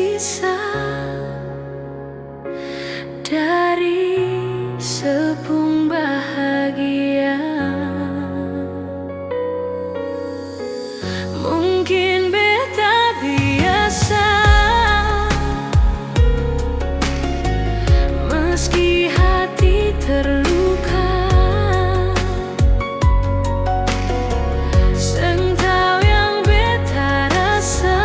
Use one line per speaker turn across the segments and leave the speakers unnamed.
tersisa dari sepung bahagia. Mungkin beta biasa, meski hati terluka. Seng tahu yang beta rasa,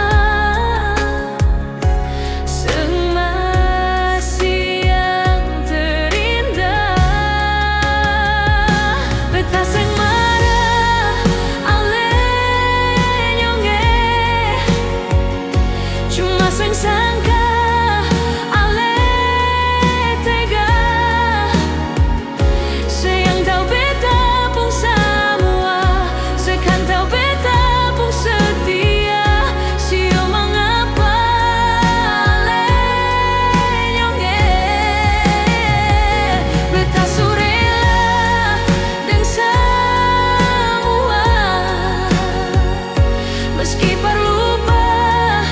seng masih yang terindah. Beta seng marah, ale nyonge, cuma seng sangka ale tega. Sayang tahu beta pun semua, sekan tahu beta pun setia. Sio mengapa ale nyonge, beta surela dan semua, meski perlu balon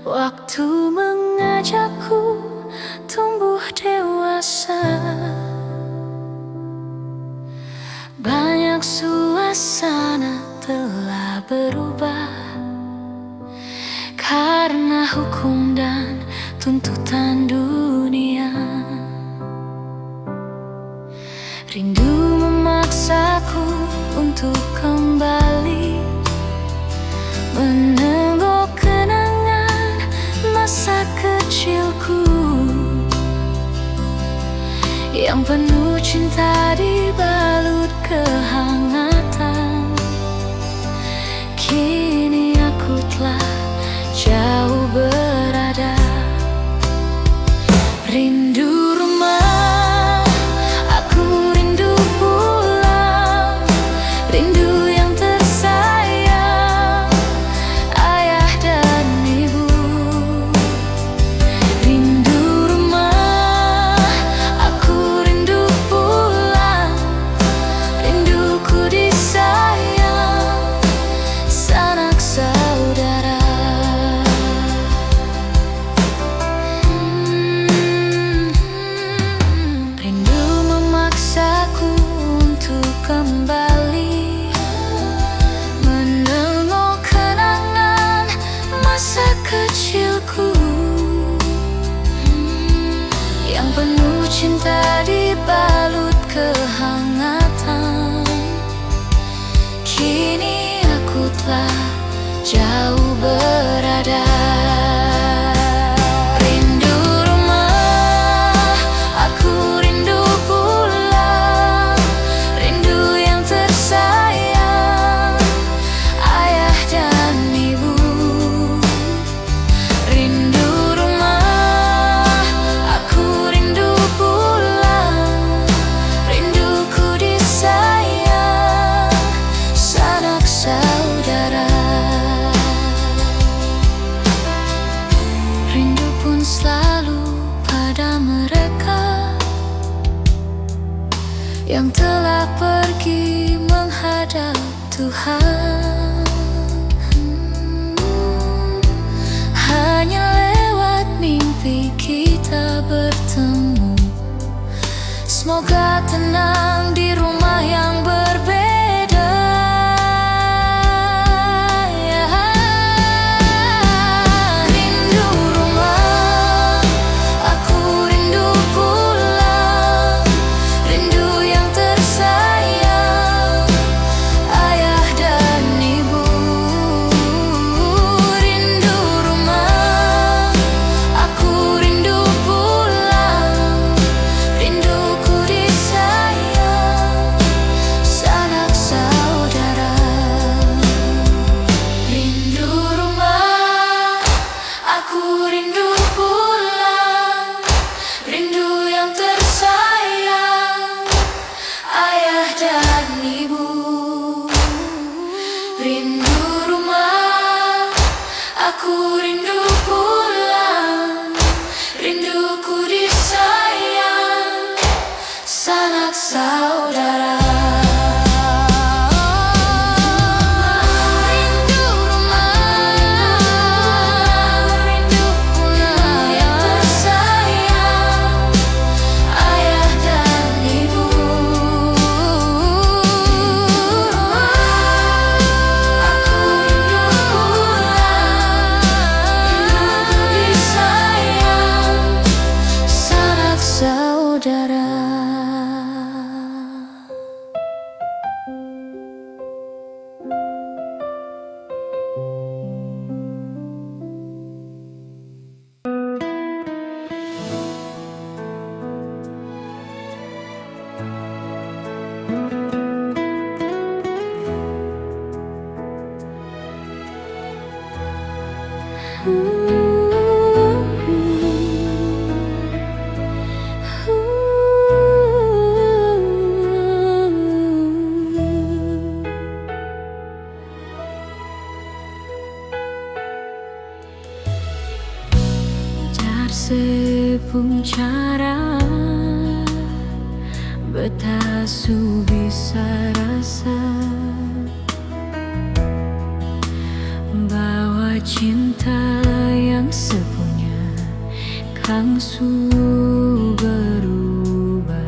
waktu mengajakku tumbuh dewasa. Banyak suasana telah berubah karena hukum dan tuntutan dunia. Rindu memaksaku untuk kembali menengok kenangan masa kecilku yang penuh cinta dibalut kehangatan. Kini aku telah jauh berada. Rindu rumah, aku rindu pulang. Rindu yang tersayang, ayah dan ibu. Rindu rumah, aku rindu pulang. Rinduku disayang, sanak saudara. Rindu memaksaku untuk kembali menengok kenangan masa kecilku yang penuh cinta dibalut kehangatan. Kini aku telah jauh berada. Rindu rumah, aku rindu pulang. Rindu yang tersayang, ayah dan ibu. Rindu rumah, aku rindu pulang. Rinduku disayang, sanak saudara. Rindu pun selalu pada mereka yang telah pergi menghadap Tuhan. Hanya lewat mimpi kita bertemu. Semoga tenang di rumah yang berbeda. Rindu rumah, aku rindu pulang. Rindu yang tersayang, ayah dan ibu. Rindu rumah, aku rindu pulang. Rinduku disayang, sanak saudara. Rindu rumah, aku rindu pulang. Rindu yang tersayang, ayah dan ibu. Rindu rumah, aku rindu pulang. Rinduku disayang, sanak saudara. Rindu rumah, rindu pulang yang tersayang, ayah dan ibu. Aku rindu pulang. Rinduku disayang, sanak saudara. Sepung cara betasu bisa rasa bahwa cinta yang sepunya Kang su berubah-ubah.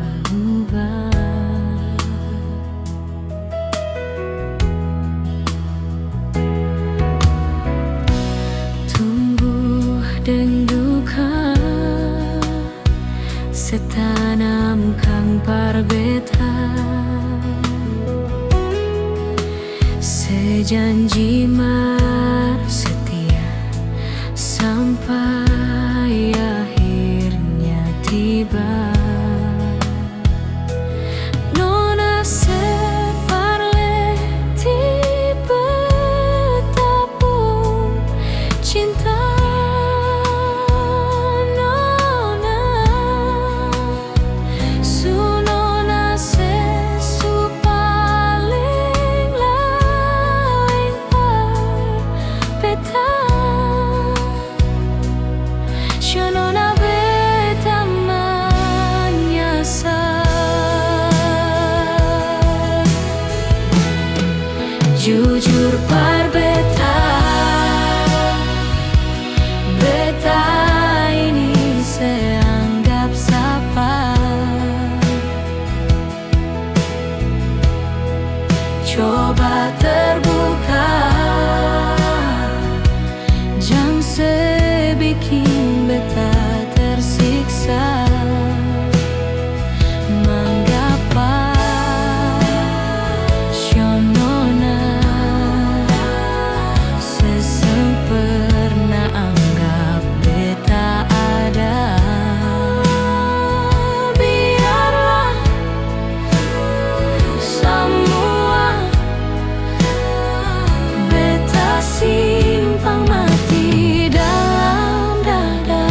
Tumbuh deng duka setanam Kang parbeta, sejanji mar setia sampai akhirnya tiba. Nona separle tiba tapung cinta. Jujur parbeta, beta ini seanggap sapa. Coba terbuka, jangan sebikin beta tersiksa. Mengapa simpang mati dalam dada.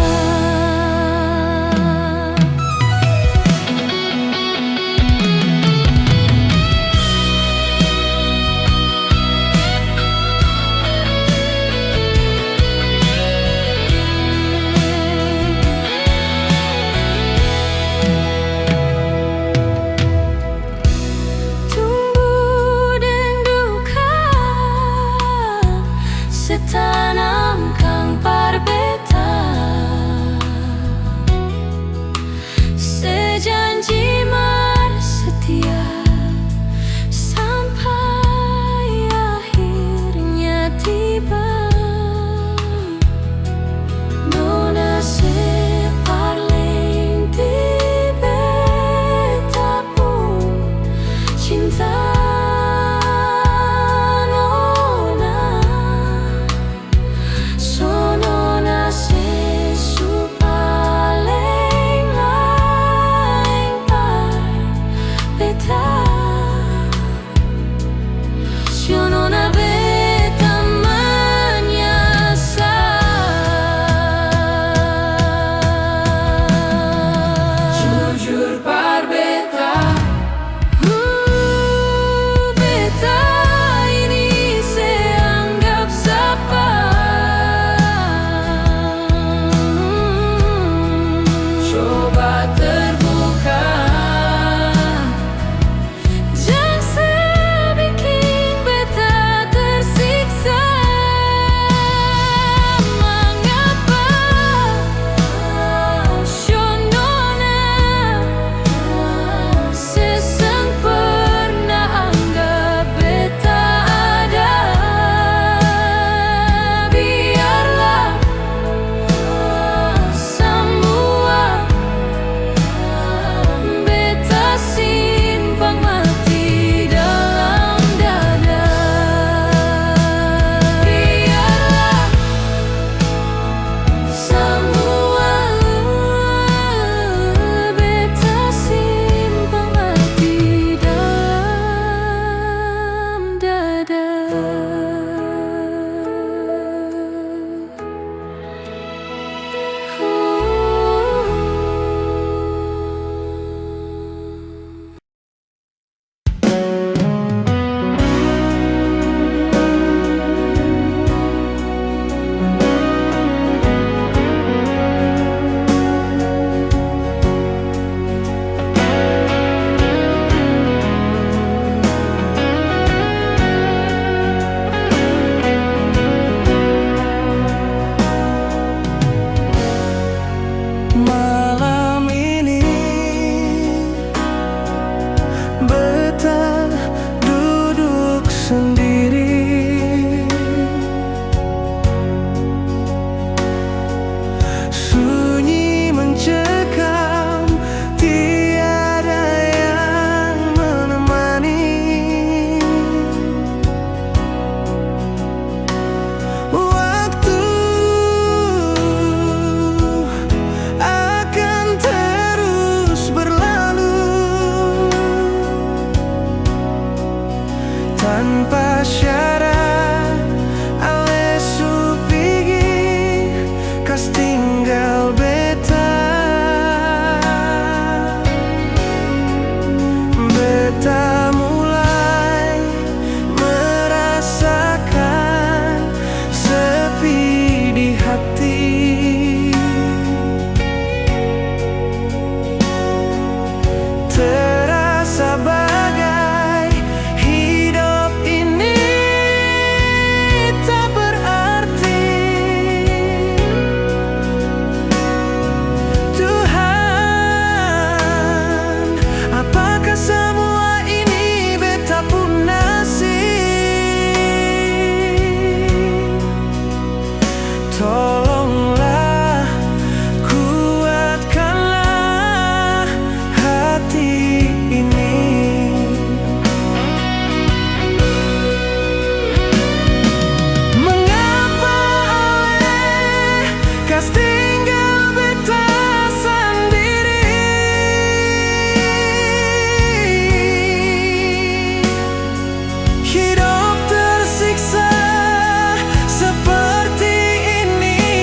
Tolonglah, kuatkanlah hati ini. Mengapa oleh kas tinggal beta sendiri? Hidup tersiksa seperti ini.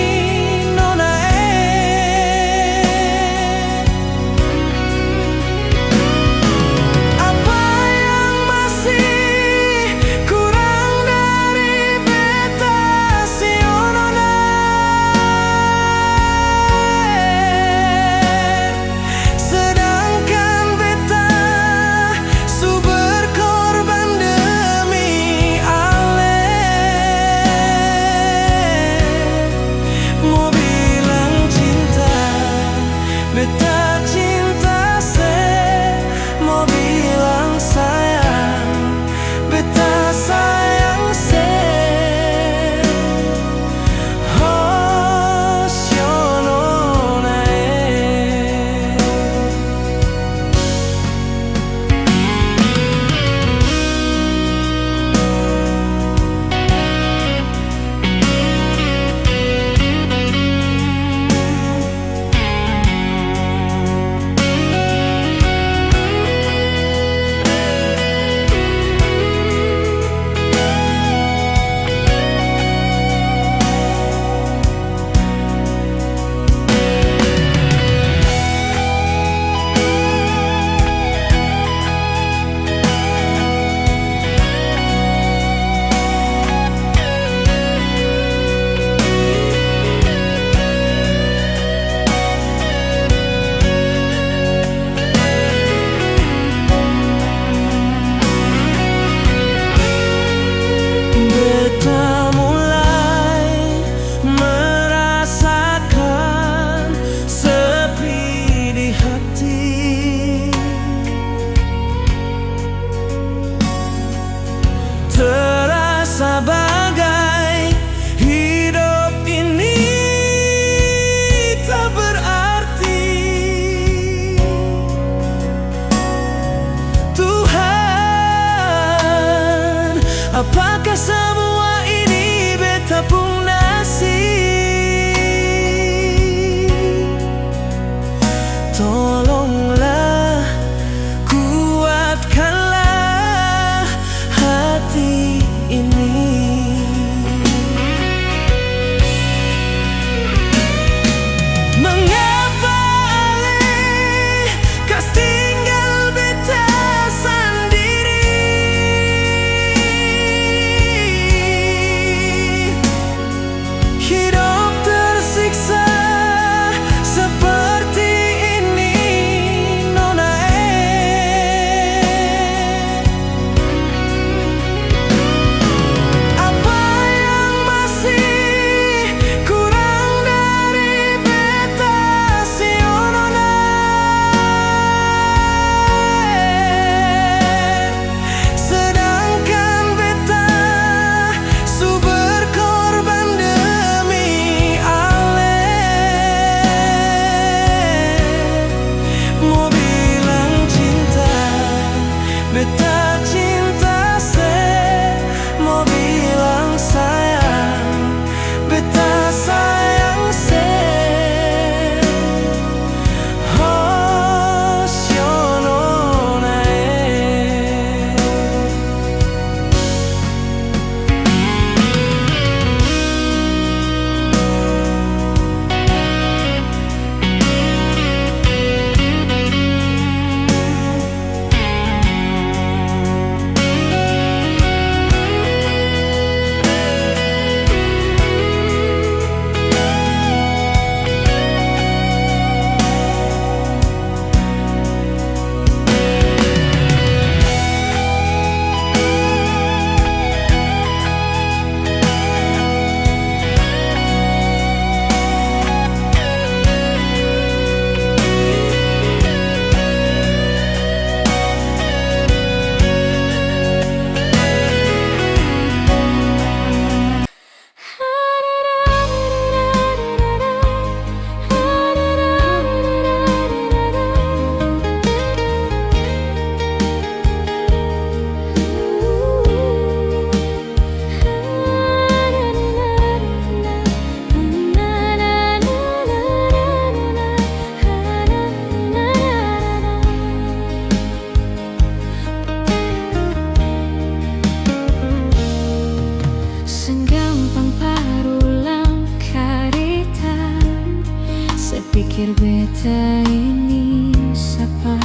pikir beta ini siapa?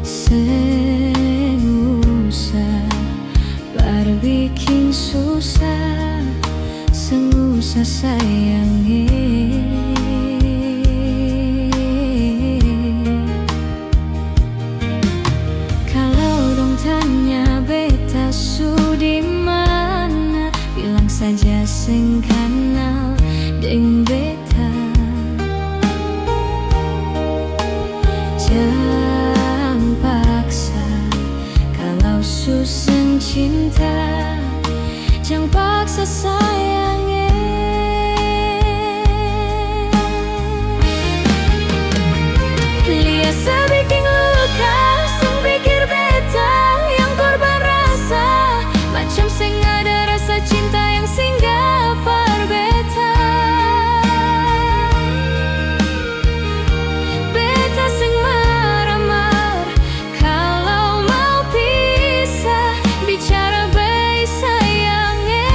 Sengusah berbikin susah, sengusah sayangnya. Kalau dong tanya beta su di mana, bilang saja sing kenal deng beta. Jangan paksa kalau susah cinta, jangan paksa sayangnya. Lihat sebikin luka, sing pikir beta yang korban rasa, macam sing ada rasa cinta yang singgah par beta. Beta sing marah-marah kalau mau pisah, bicara baik sayangnya.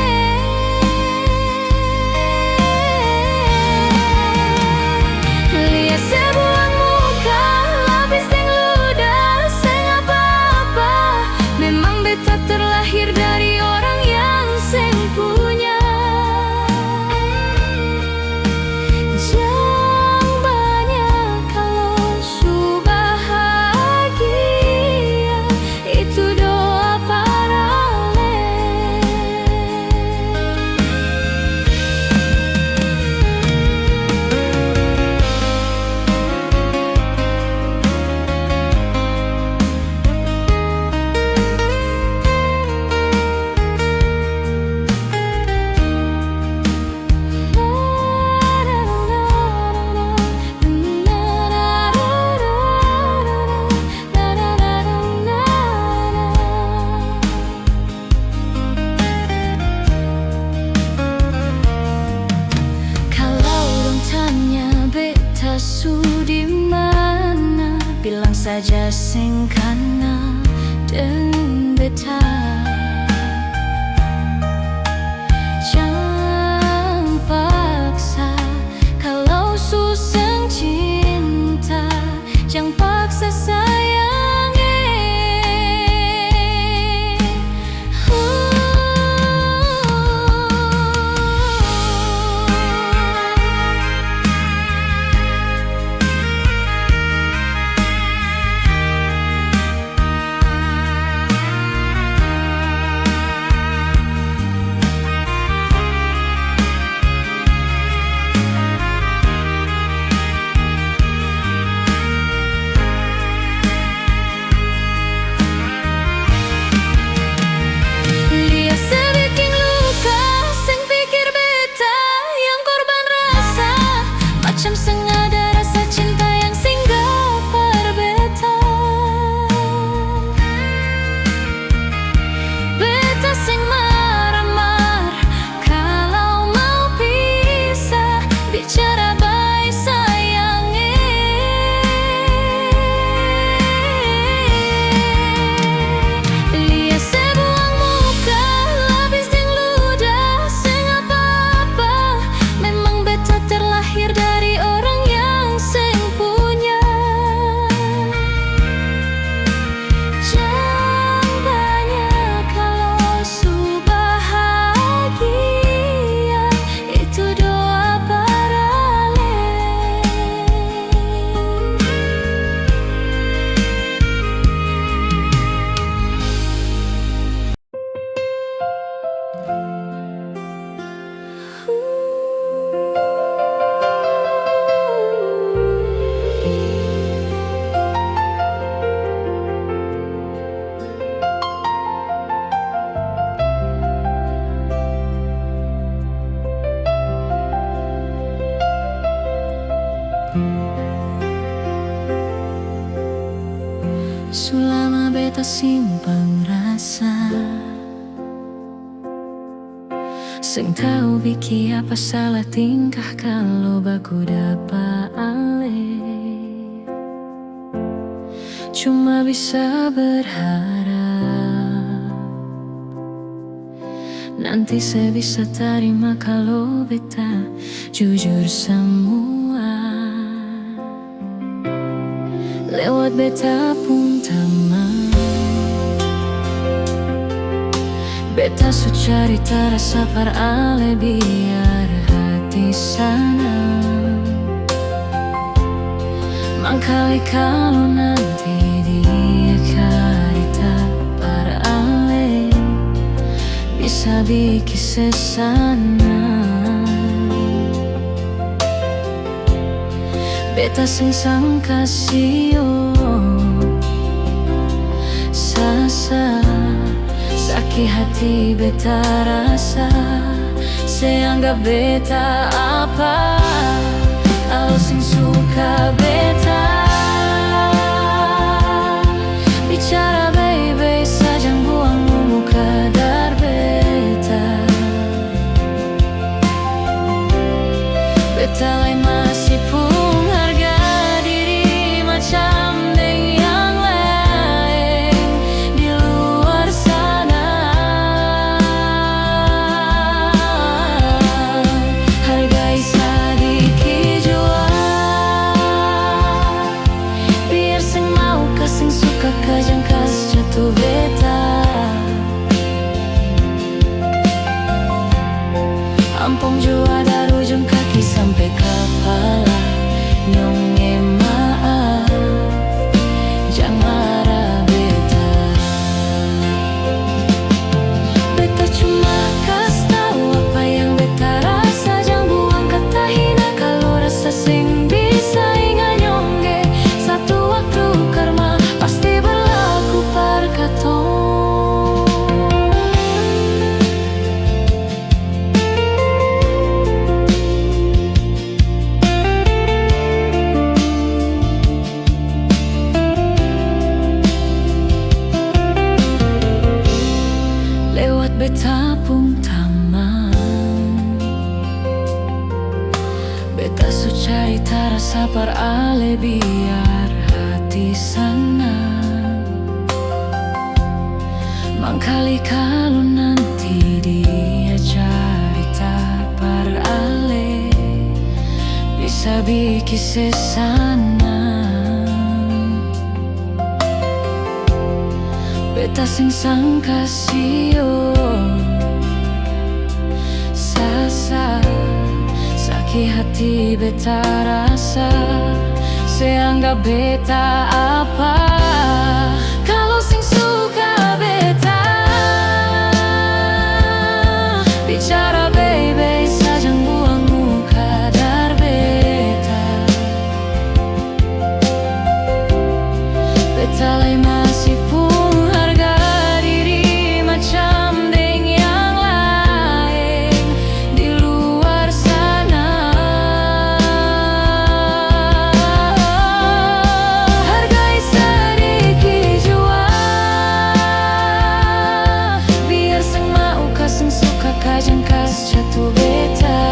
Lihat sebuah muka, lapis deng ludah, seng apa-apa. Memang beta terlahir dari orang yang seng punya. Jangan banyak kalau su bahagia, itu doa parale. Kalau dong tanya beta su di mana, bilang saja sing kenal deng beta. Jangan paksa kalau susah cinta, jangan paksa sayangnya. Lihat sebikin luka, sing pikir beta yang korban rasa, macam seng ada rasa cinta yang singgah par beta. Beta sing marah-marah kalau mau pisah, bicara baik sayangnya. Lihat sebuah muka, lapis deng ludah, seng apa-apa. Memang beta terlahir dari orang yang seng punya. Jangan banyak kalau su bahagia, itu doa parale. Selama beta simpang rasa, seng tahu biki apa salah tingkah kalau baku dapa ale. Cuma bisa berharap Nanti saya bisa terima kalau beta jujur semua. Lewat beta pun teman, beta su cari terasa par ale biar hati senang. Mangkali kalau nanti dia cerita par ale bisa bikin sesanang. Beta sing kasih sasa sakit hati beta rasa. Saya anggap beta apa kalau sing suka beta. Bicara baik-baik saja, buang muka dar beta. Beta lain masih pun harga diri macam deng yang lain di luar sana. Hargai sedikit jua, biar sing mau kasing suka kajang kas jatuh beta. Ampun jua dari ujung kaki sampai kepala, nyonge maaf, jangan marah beta. Beta cuma kasih tahu apa yang beta rasa, jangan buang kata hina kalau rasa sing bisa ingat nyonge. Satu waktu karma pasti berlaku par katong. Beta pun taman, beta su cari terasa par ale biar hati senang. Mangkali kalau nanti dia cerita par ale bisa bikin sesanang. Beta sing kasih sasa sakit hati beta rasa. Saya anggap beta apa kalau sing suka beta. Bicara baik-baik saja, buang muka dar beta. Beta lain masih pun harga diri macam deng yang lain di luar sana. Hargai sedikit jua, biar sing mau kasing suka kajang kas jatuh beta.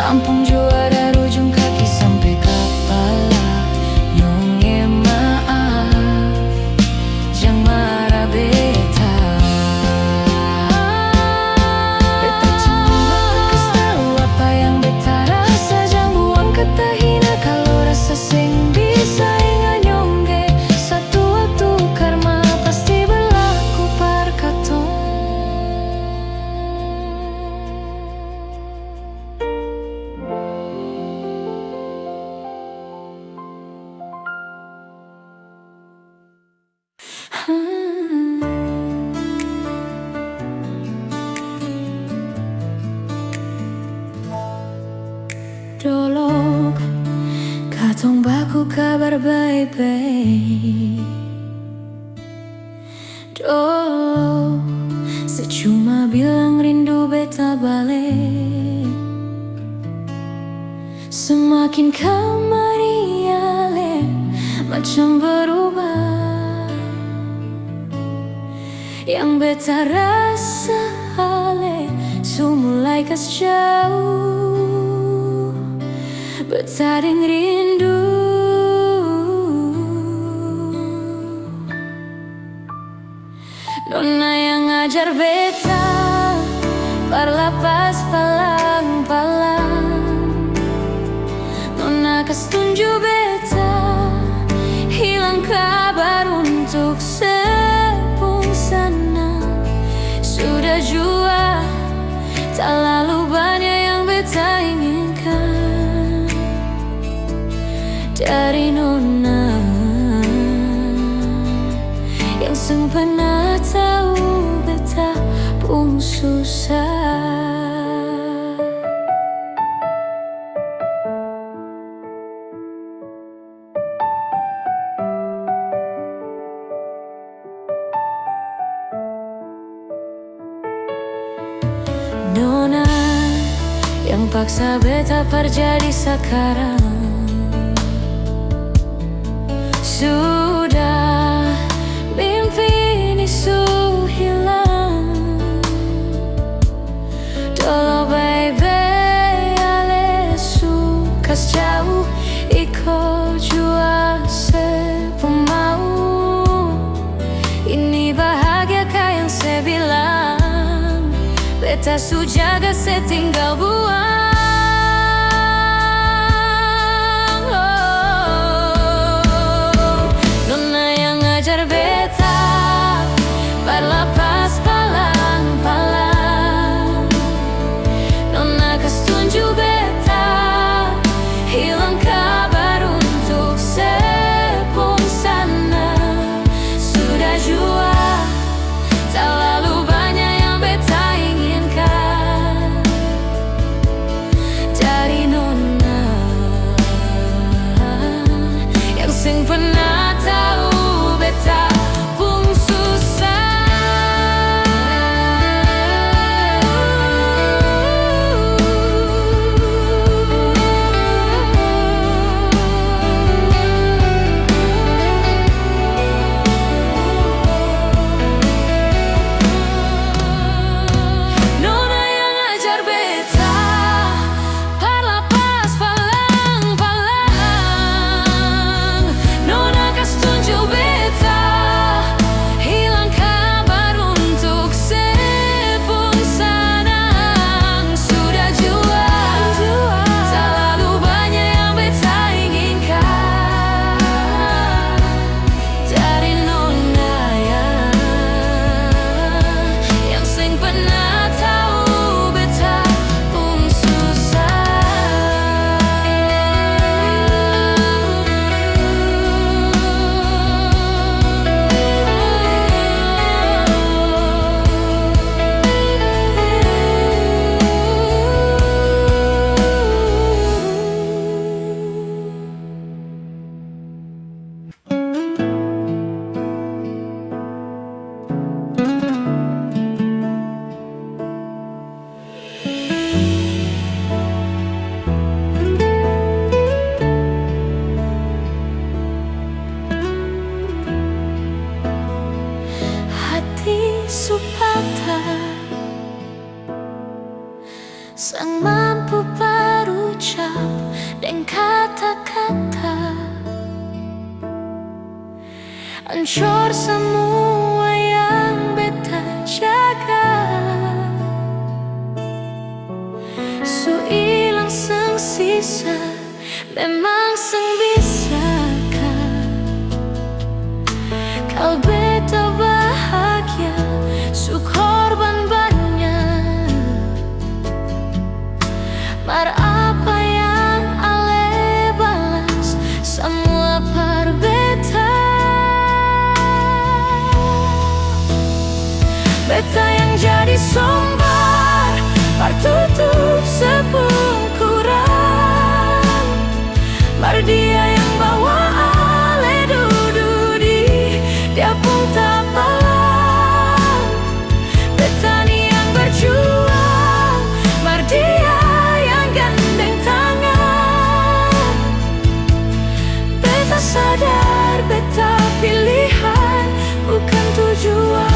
Ampun jua dari ujung kaki sampai kepala, nyonge maaf, jangan marah beta. Beta cuma kasih tahu apa yang beta rasa, jangan buang kata hina kalau rasa sing bisa ingat nyonge. Satu waktu karma pasti berlaku par katong. Dolok katong baku kabar baik-baik. Dolok secuma bilang rindu beta balik. Semakin kamari ale macam berubah. Yang beta rasa ale su mulai kas jauh, bertaring rindu. Nona yang ngajar beta parlapas palang-palang. Nona kas tunjuk beta hilang kabar untuk sepung sana. Sudah jua tak lalu banyak yang beta inginkan dari Nona yang sempena tahu beta pun susah. Nona yang paksa beta terjadi sekarang. Sudah mimpi ini su hilang. Dolo baby ale su kas jauh iko jua sepemau. Ini bahagia kayak yang saya bilang. Beta su jaga setinggal buang. Nona yang ngajar beta parlapas palang-palang. Nona kas tunjuk beta hilang kabar untuk sepung sana. Sudah jua tak lalu banyak yang beta inginkan dari Nona yang sing pernah tahu beta pun susah. Nona yang ngajar beta parlapas palang-palang. Nona kas tunjuk beta hilang kabar untuk sepung sana. Sudah jua tak lalu banyak yang beta inginkan dari Nona yang sing pernah tahu beta pun susah. Hati su patah, sang mampu berucap dan kata-kata. Hancur semua yang beta jaga. Su ilang sang sisa, memang sang bisakah kau beta bahagia, su korban banyak. Mar apa yang ale balas semua par beta. Beta yang jadi sumber par tutup sepung kurang. Mar dia yang bawa ale dududi, dia pun tak palang. Beta ni yang berjuang, mar dia yang gandeng tangan. Beta sadar beta pilihan bukan tujuan.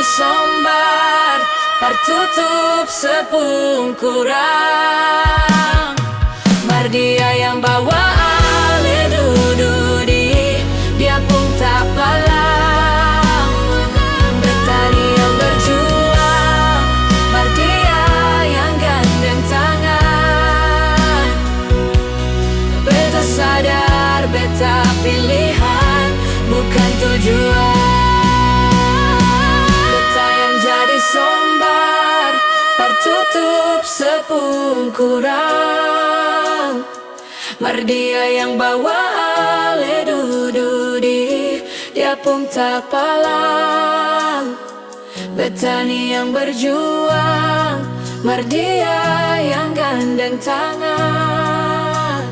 sombar, tertutup sepungkurang. Mardia yang bawa ale dududi, dia pun tak palang. Betani yang berjuang, Mardia yang gandeng tangan. Beta sadar, beta pilihan, bukan tujuan. Beta yang jadi sombar, tertutup sepungkurang. Mardia yang bawa ale dududi, dia pun tak palang. Betani yang berjuang, Mardia yang gandeng tangan.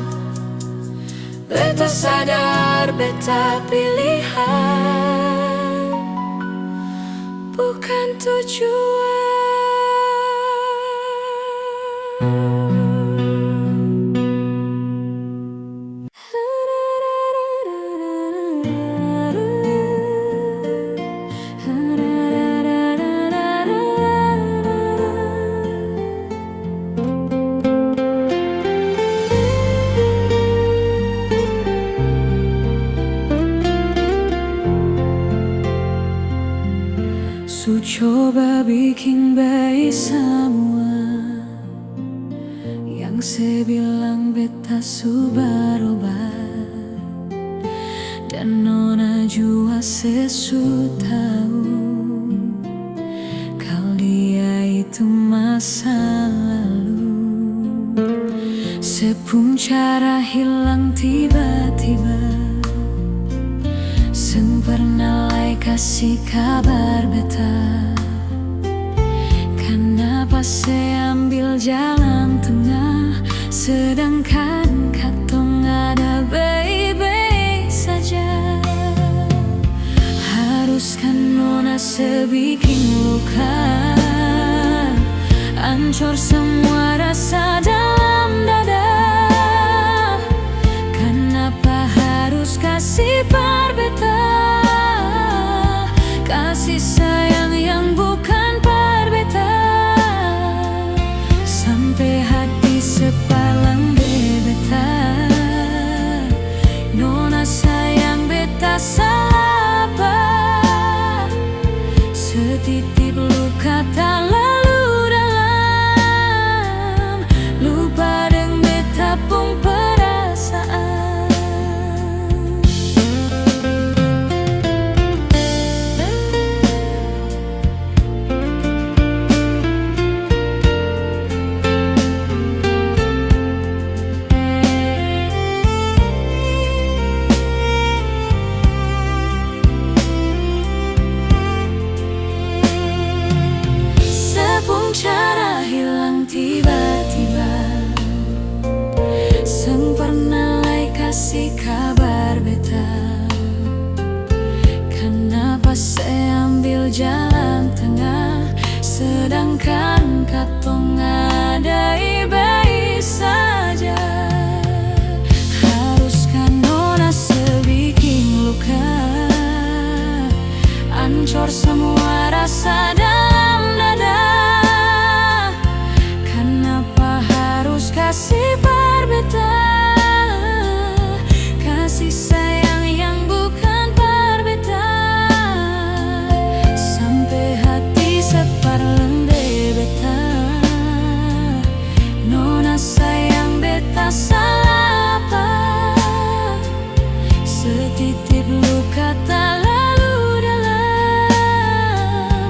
Beta sadar, beta pilihan, bukan tujuan. Su coba bikin baik semua, yang saya bilang beta su berubah. Dan nona jua sesu tahu, kalau dia itu masa lalu. Sepung cara hilang tiba-tiba, seng pernah lai kasih kabar beta. Kenapa saya ambil jalan tengah, sedangkan katong ada baik-baik saja. Haruskan nona sebikin luka, ancur semua rasa dalam dada. Kenapa harus kasih beta kasih sayang yang bukan beta, sampai hati sepalang beta. Nona sayang beta salah apa, setitip luka tak lalu dalam, lupa deng beta pun perasaan. Cara hilang tiba-tiba, seng pernah lai kasih kabar beta. Kenapa saya ambil jalan tengah, sedangkan katong ada baik saja. Haruskan nona sebikin luka, ancur semua rasa dalam dada. Kasih beta kasih sayang yang bukan beta, sampai hati separlang beta. Nona sayang beta salah apa, setitip luka tak lalu dalam,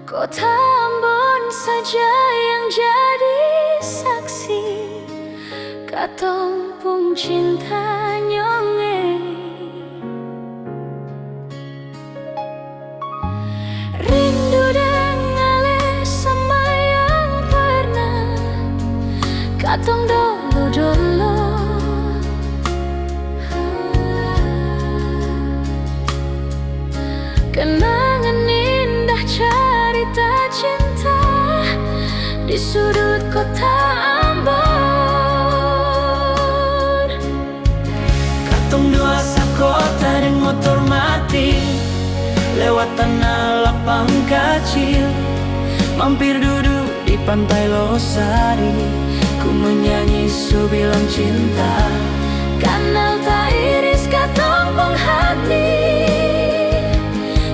Kota Ambon saja yang jadi saksi, katong pun cinta nyonge. Rindu dengannya sama yang pernah katong dulu-dulu. Kenangan indah cerita cinta di sudut kota Ambon.
Katong dua sakota dan motor mati, lewat tanah lapang kecil, mampir duduk di pantai Losari. Ku menyanyi subilang cinta,
Kanal tak iris katong pung hati.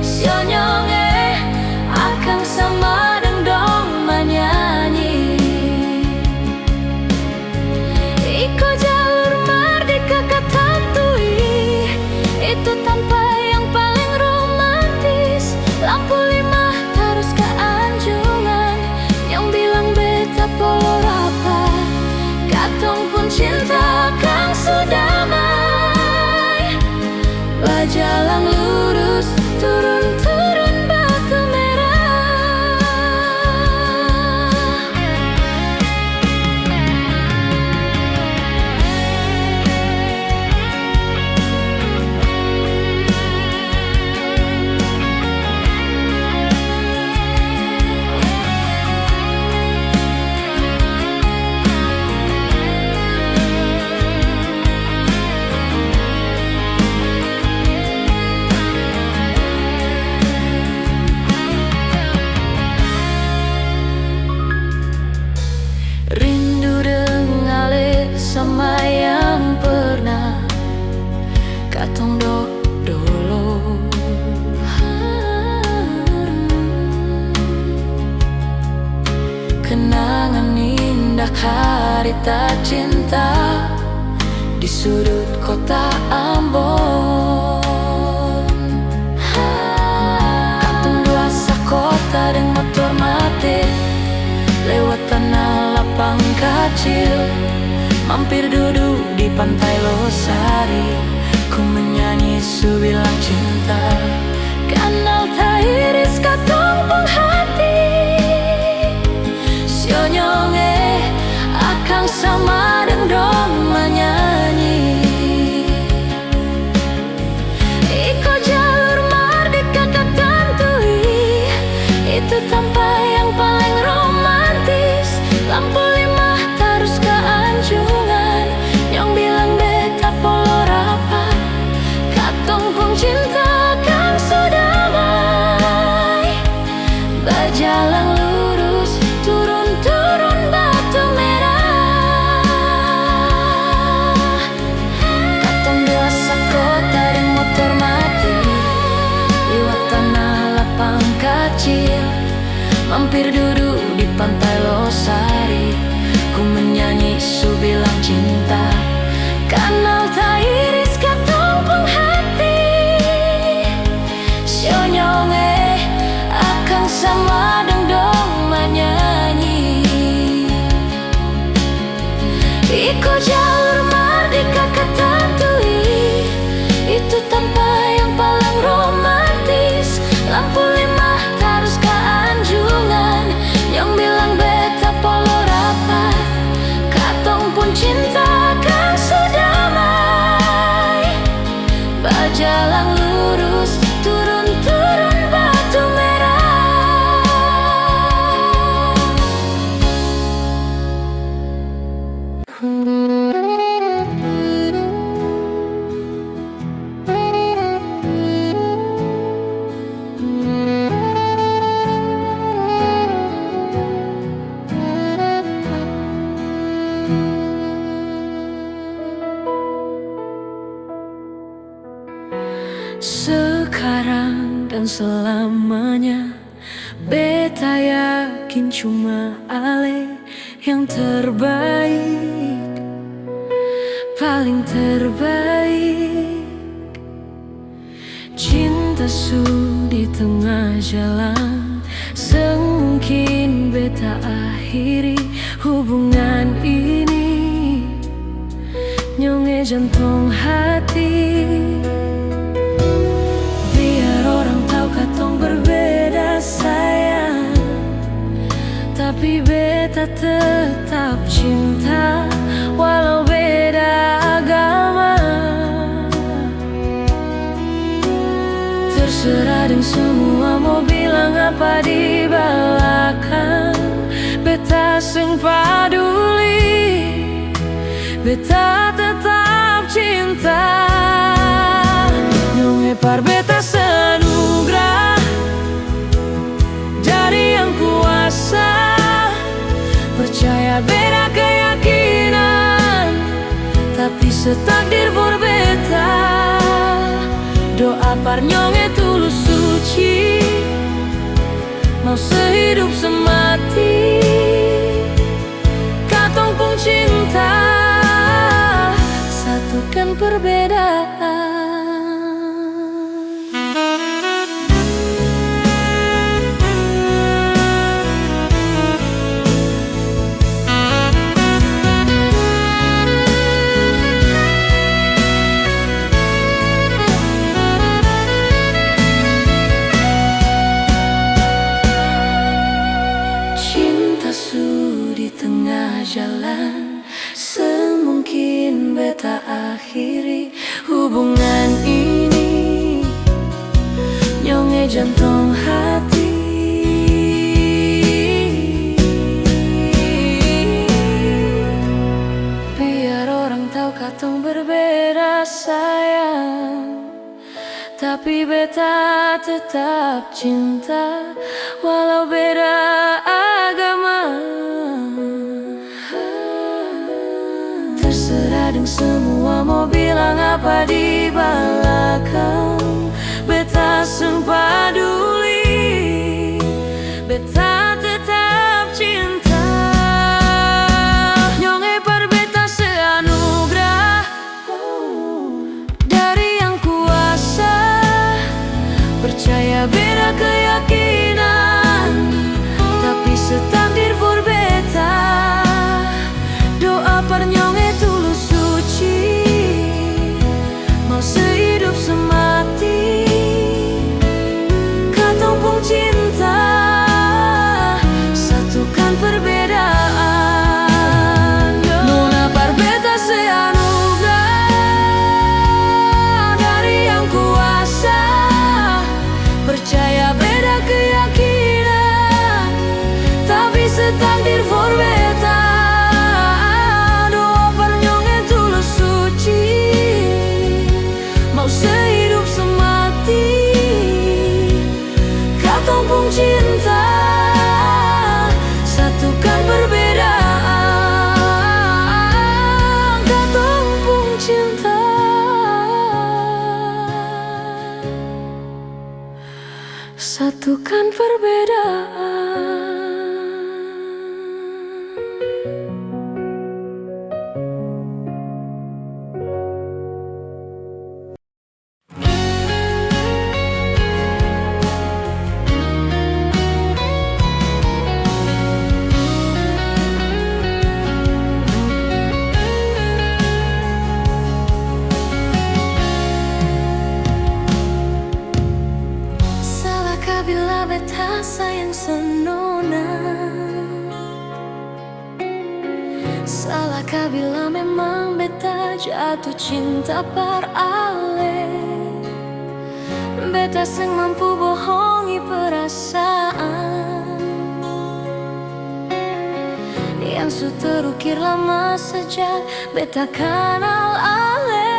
Sionyonge akang sama dong menyanyi. Iko jalur merdeka katantui, itu tanpa yang paling romantis. Lampu 5 terus ke Anjungan, yang bilang beta polo rapat. Katong pun cinta kang sudamai, bajalang lurus turun-turun batu merah. Rindu dengannya sama yang pernah katong dulu. Kenangan indah cerita cinta di sudut kota Ambon. Katong dua sakota dan motor mati, lewat tanah lapang kecil, mampir duduk di pantai Losari. Ku menyanyi subilang cinta, kanal tak iris katong pung hati. Sionyonge akang sama dong menyanyi. Iko jalur merdeka katantui, itu tanpa yang paling romantis. Lampu 5 terus ke Anjungan, yang bilang beta polo rapat. Katong pun cinta kang sudamai, bajalang lurus turun-turun batu merah. Katong dua sakota dan motor mati, lewat tanah lapang kecil, mampir duduk di pantai Losari. Ku menyanyi subilang cinta, kanal tak iris katong pung hati. Sionyonge akang sama dong menyanyi. Iko jalur merdeka katantui, itu tanpa yang paling romantis. Lampu 5 terus ke Anjungan, yang bilang beta polo rapat. Katong pun cinta kang sudamai, bajalang lurus turun-turun batu merah. Sekarang dan selamanya, beta yakin cuma Ale yang terbaik, paling terbaik. Cinta su di tengah jalan, Semungkin beta akhiri hubungan ini, nyonge jantung hati. Biar orang tahu katong berbeda sayang, tapi beta tetap cinta walau beda agama. Terserah deng semua mau bilang apa di belakang, beta sing paduli, beta tetap cinta. Nyonge par beta seanugerah dari yang kuasa, percaya beda keyakinan, tapi setakdir for beta. Doa par nyonge tulus suci, mau sehidup semati, katong pun cinta, satukan perbedaan. Jalan semungkin beta akhiri hubungan ini, nyonge jantung hati. Biar orang tahu katong berbeda sayang, tapi beta tetap cinta walau beda agama. Terserah deng semua mau bilang apa di belakang, beta seng paduli, beta tetap cinta. Nyonge par beta seanugerah dari yang kuasa, percaya beda keyakinan, tapi setakdir for beta. Doa par nyonge tulus suci, mau sehidup semati, katong pun cinta, satukan perbedaan. Nona par beta seanugerah dari yang kuasa, percaya beda keyakinan, tapi setakdir for beta. Sehidup semati, katong pun cinta, satukan perbedaan. Katong pun cinta, satukan perbedaan. Bila beta sayang senona, salahkah bila memang beta jatuh cinta par ale? Beta seng mampu bohongi perasaan yang su terukir lama sejak beta kenal ale.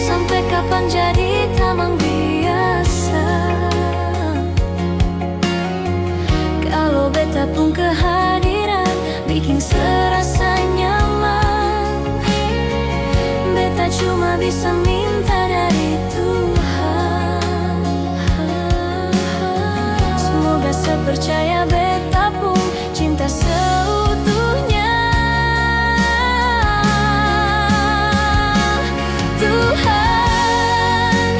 Sampai kapan jadi tamang biasa, kalau beta pun kehadiran bikin serasa nyaman. Beta cuma bisa minta dari Tuhan, semoga sepercaya beta pun cinta seutuhnya. Tuhan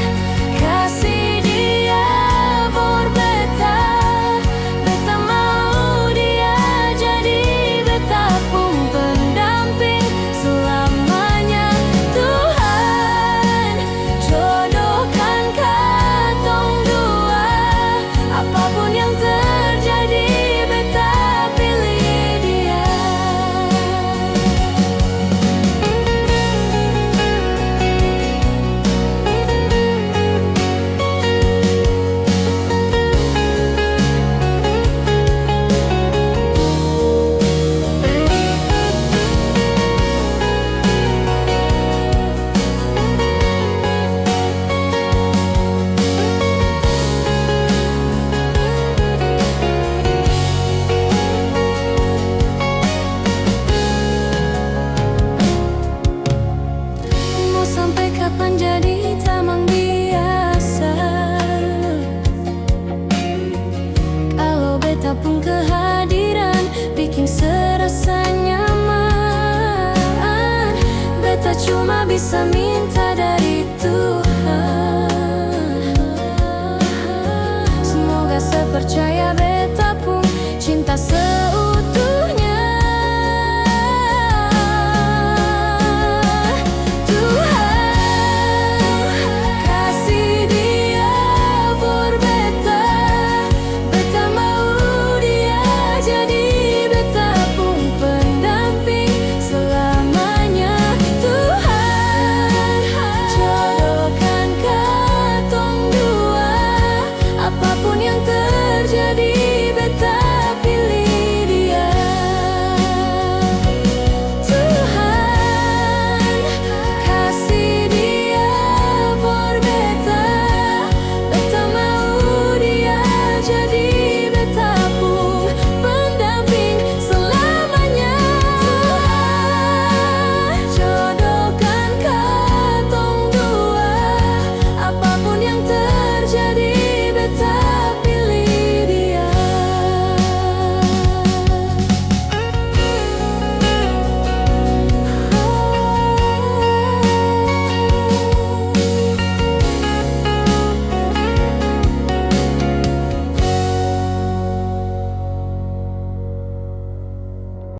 sampai kapan jadi tamang biasa. Kalau beta pun kehadiran bikin serasa nyaman, beta cuma bisa minta